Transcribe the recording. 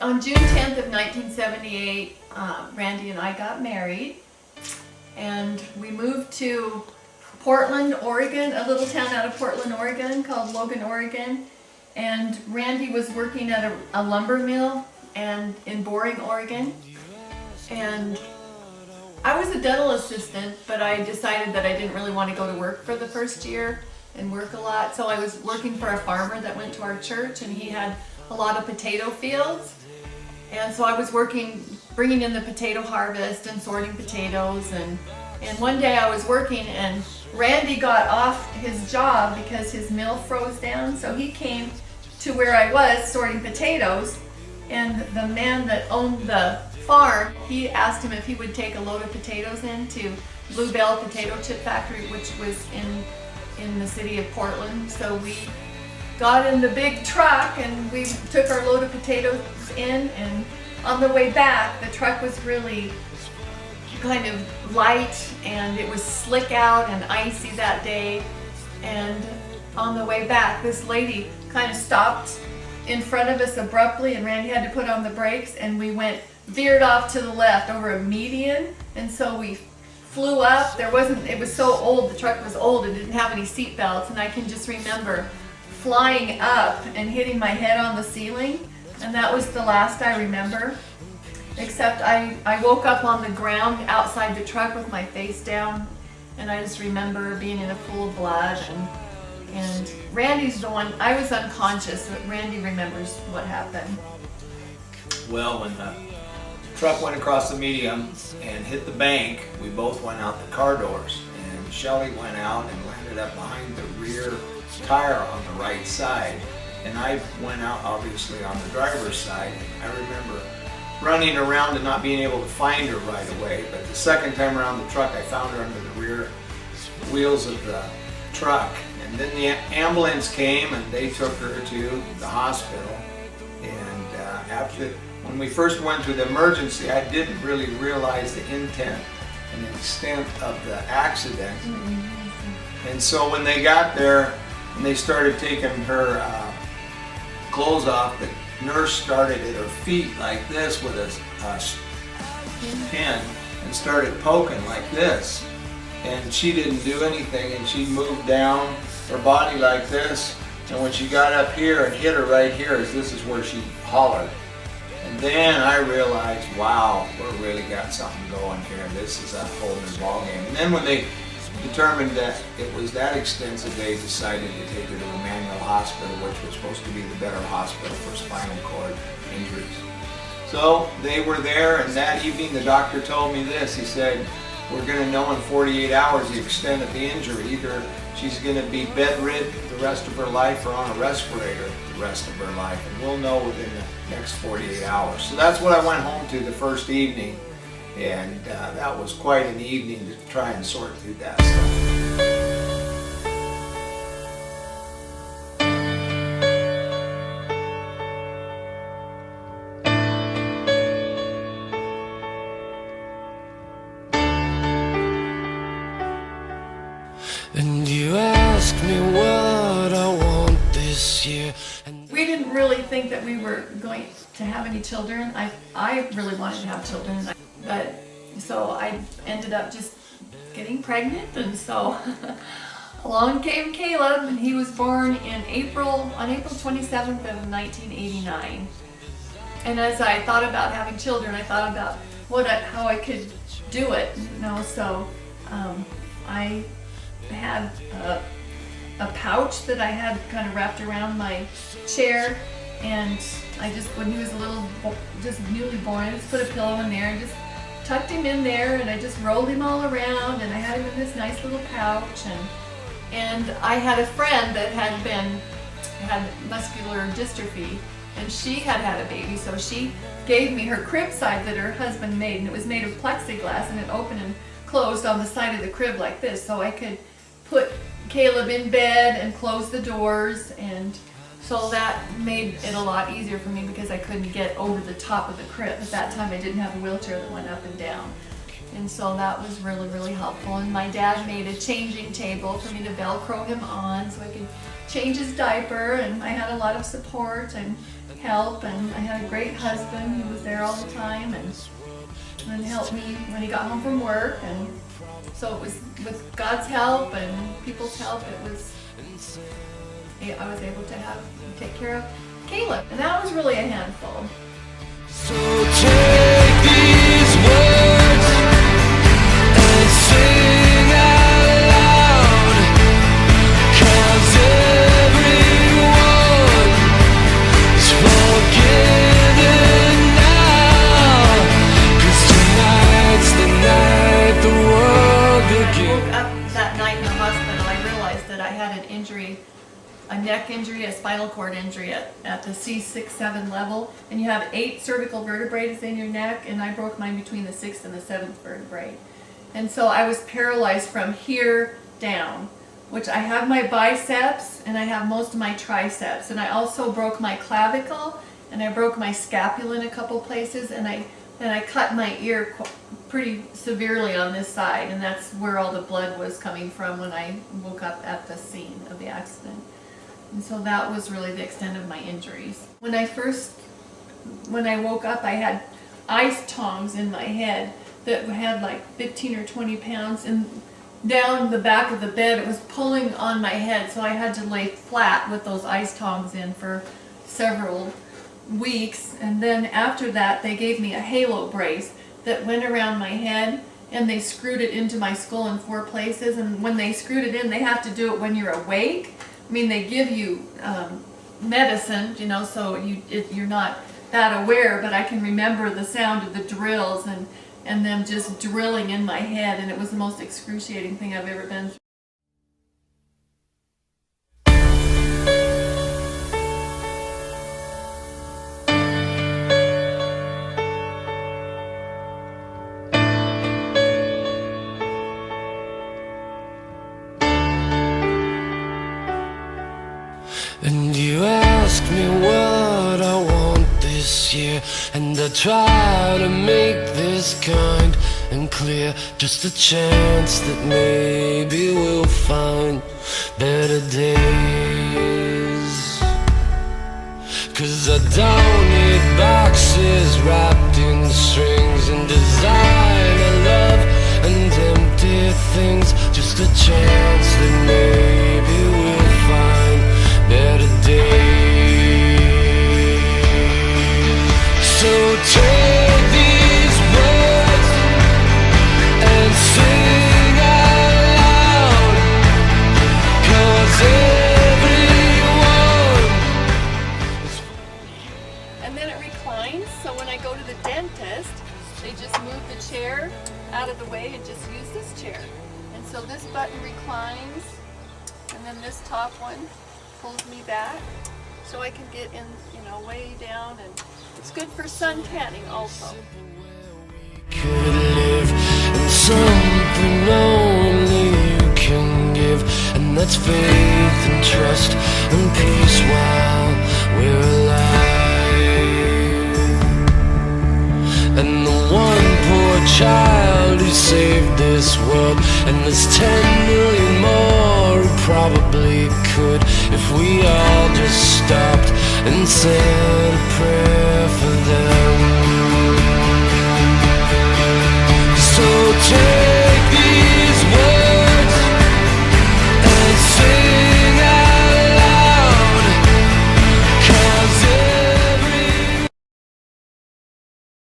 On June 10th of 1978, Randy and I got married, and we moved to Portland, Oregon, a little town out of Portland, Oregon called Logan, Oregon. And Randy was working at a lumber mill and in Boring, Oregon. And I was a dental assistant, but I decided that I didn't really want to go to work for the first year and work a lot. So I was working for a farmer that went to our church, and he had a lot of potato fields. And so I was working, bringing in the potato harvest and sorting potatoes. And one day I was working, and Randy got off his job because his mill froze down. So he came to where I was sorting potatoes, and the man that owned the farm, he asked him if he would take a load of potatoes into Bluebell Potato Chip Factory, which was in the city of Portland. So we got in the big truck and we took our load of potatoes in, and on the way back, the truck was really kind of light and it was slick out and icy that day. And on the way back, this lady kind of stopped in front of us abruptly, and Randy had to put on the brakes, and we veered off to the left over a median. And so we flew up. It was so old, the truck was old, it didn't have any seat belts, and I can just remember flying up and hitting my head on the ceiling, and that was the last I remember. Except I woke up on the ground outside the truck with my face down, and I just remember being in a pool of blood. And Randy's the one, I was unconscious, but Randy remembers what happened. Well, when the truck went across the median and hit the bank, we both went out the car doors, and Shelley went out and landed up behind the rear tire on the right side, and I went out obviously on the driver's side. I remember running around and not being able to find her right away, but the second time around the truck I found her under the rear wheels of the truck. And then the ambulance came and they took her to the hospital. And when we first went to the emergency, I didn't really realize the intent and the extent of the accident. And so when they got there and they started taking her clothes off, the nurse started at her feet like this with a pin and started poking like this. And she didn't do anything, and she moved down her body like this, and when she got up here and hit her right here, this is where she hollered. And then I realized, wow, we're really got something going here. This is a whole new ballgame. And then when they determined that it was that extensive, they decided to take her to Emmanuel Hospital, which was supposed to be the better hospital for spinal cord injuries. So they were there, and that evening the doctor told me this. He said, we're going to know in 48 hours the extent of the injury. Either she's going to be bedridden the rest of her life or on a respirator the rest of her life, and we'll know within the next 48 hours. So that's what I went home to the first evening, and that was quite an evening to try and sort through that stuff. And you ask me what I want this year. We didn't really think that we were going to have any children. I really wanted to have children, but so I ended up just getting pregnant, and so along came Caleb, and he was born on April 27th of 1989. And as I thought about having children, I thought about how I could do it, so I had a pouch that I had kind of wrapped around my chair, and I just, when he was just newly born, I just put a pillow in there and just tucked him in there, and I just rolled him all around, and I had him in this nice little pouch. And I had a friend that had muscular dystrophy, and she had a baby, so she gave me her crib side that her husband made, and it was made of plexiglass, and it opened and closed on the side of the crib like this, so I could put Caleb in bed and close the doors, and so that made it a lot easier for me because I couldn't get over the top of the crib. At that time I didn't have a wheelchair that went up and down, and so that was really, really helpful. And my dad made a changing table for me to Velcro him on so I could change his diaper, and I had a lot of support and help, and I had a great husband who was there all the time and helped me when he got home from work. And so it was with God's help and people's help, I was able to take care of Caleb, and that was really a handful. So take these words and sing out loud, 'cause everyone is forgiven now, 'cause tonight's the night the world I begins. woke up that night in the hospital. I realized that I had an injury, a neck injury, a spinal cord injury at the C6-7 level, and you have 8 cervical vertebrae in your neck, and I broke mine between the 6th and the 7th vertebrae. And so I was paralyzed from here down, which I have my biceps and I have most of my triceps, and I also broke my clavicle and I broke my scapula in a couple places, and I cut my ear pretty severely on this side, and that's where all the blood was coming from when I woke up at the scene of the accident. And so that was really the extent of my injuries. When I woke up, I had ice tongs in my head that had like 15 or 20 pounds, and down the back of the bed it was pulling on my head, so I had to lay flat with those ice tongs in for several weeks. And then after that they gave me a halo brace that went around my head, and they screwed it into my skull in 4 places. And when they screwed it in, they have to do it when you're awake. I mean, they give you medicine, you know, so you're not that aware, but I can remember the sound of the drills and them just drilling in my head, and it was the most excruciating thing I've ever been through. And you ask me what I want this year, and I try to make this kind and clear. Just a chance that maybe we'll find better days. 'Cause I don't need boxes wrapped in strings and designer love and empty things. Just a chance that maybe we'll find better days. So take these words and sing out loud, 'cause everyone is. And then it reclines, so when I go to the dentist, they just move the chair out of the way and just use this chair. And so this button reclines, and then this top one pulls me back so I can get in, you know, way down, and it's good for sun tanning also. Could live in something only you can give, and that's faith and trust and peace while we're alive. And the one poor child who saved this world, and there's 10 million more who probably could, if we all just stopped and said a prayer for